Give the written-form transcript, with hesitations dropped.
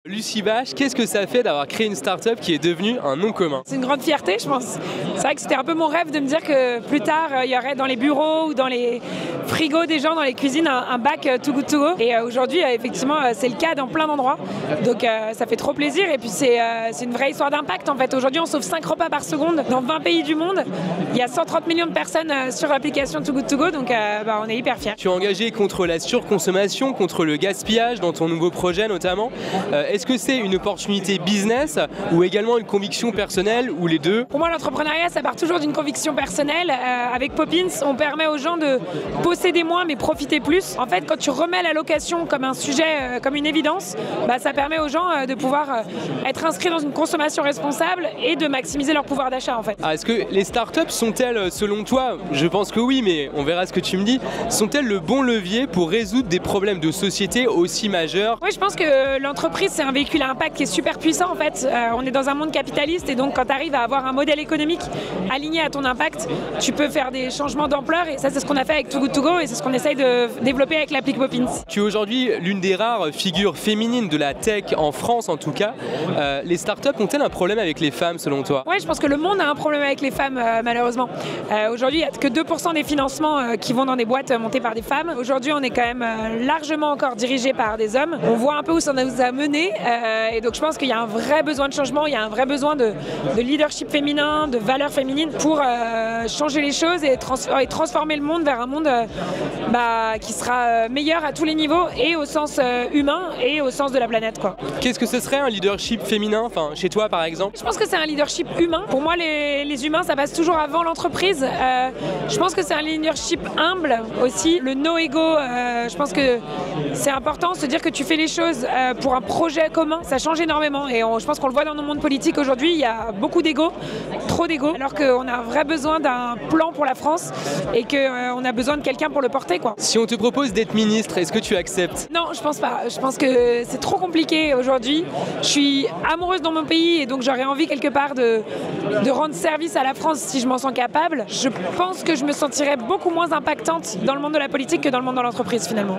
Lucie Bache, qu'est-ce que ça fait d'avoir créé une start-up qui est devenue un nom commun? C'est une grande fierté, je pense. C'est vrai que c'était un peu mon rêve de me dire que plus tard, il y aurait dans les bureaux ou dans les frigos des gens, dans les cuisines, un bac Too Good To Go. Et aujourd'hui, effectivement, c'est le cas dans plein d'endroits. Donc ça fait trop plaisir. Et puis c'est une vraie histoire d'impact en fait. Aujourd'hui, on sauve 5 repas par seconde dans 20 pays du monde. Il y a 130 millions de personnes sur l'application Too Good To Go. Donc on est hyper fiers. Tu es engagé contre la surconsommation, contre le gaspillage dans ton nouveau projet notamment. Est-ce que c'est une opportunité business ou également une conviction personnelle ou les deux? Pour moi, l'entrepreneuriat, ça part toujours d'une conviction personnelle. Avec Poppins, on permet aux gens de posséder moins mais profiter plus. En fait, quand tu remets la location comme un sujet, comme une évidence, ça permet aux gens de pouvoir être inscrits dans une consommation responsable et de maximiser leur pouvoir d'achat en fait. Est-ce que les startups sont-elles, selon toi, je pense que oui, mais on verra ce que tu me dis, sont-elles le bon levier pour résoudre des problèmes de société aussi majeurs? Oui, je pense que l'entreprise, c'est un véhicule à impact qui est super puissant en fait. On est dans un monde capitaliste et donc quand tu arrives à avoir un modèle économique aligné à ton impact, tu peux faire des changements d'ampleur et ça c'est ce qu'on a fait avec Too Good To Go et c'est ce qu'on essaye de développer avec l'appli Poppins. Tu es aujourd'hui l'une des rares figures féminines de la tech en France en tout cas. Les startups ont-elles un problème avec les femmes selon toi? Oui, je pense que le monde a un problème avec les femmes malheureusement. Aujourd'hui, il n'y a que 2% des financements qui vont dans des boîtes montées par des femmes. Aujourd'hui, on est quand même largement encore dirigé par des hommes. On voit un peu où ça nous a menés et donc je pense qu'il y a un vrai besoin de changement, il y a un vrai besoin de leadership féminin, de valeurs féminines pour changer les choses et transformer le monde vers un monde qui sera meilleur à tous les niveaux et au sens humain et au sens de la planète, quoi. Qu'est-ce que ce serait un leadership féminin, chez toi par exemple? Je pense que c'est un leadership humain. Pour moi, les humains, ça passe toujours avant l'entreprise. Je pense que c'est un leadership humble aussi. Le no ego, je pense que c'est important, se dire que tu fais les choses pour un projet commun, ça change énormément et je pense qu'on le voit dans nos mondes politiques aujourd'hui, il y a beaucoup d'ego, trop d'ego, alors qu'on a un vrai besoin d'un plan pour la France et qu'on a besoin de quelqu'un pour le porter, quoi. Si on te propose d'être ministre, est-ce que tu acceptes? Non, je pense pas. Je pense que c'est trop compliqué aujourd'hui. Je suis amoureuse dans mon pays et donc j'aurais envie quelque part de rendre service à la France si je m'en sens capable. Je pense que je me sentirais beaucoup moins impactante dans le monde de la politique que dans le monde de l'entreprise finalement.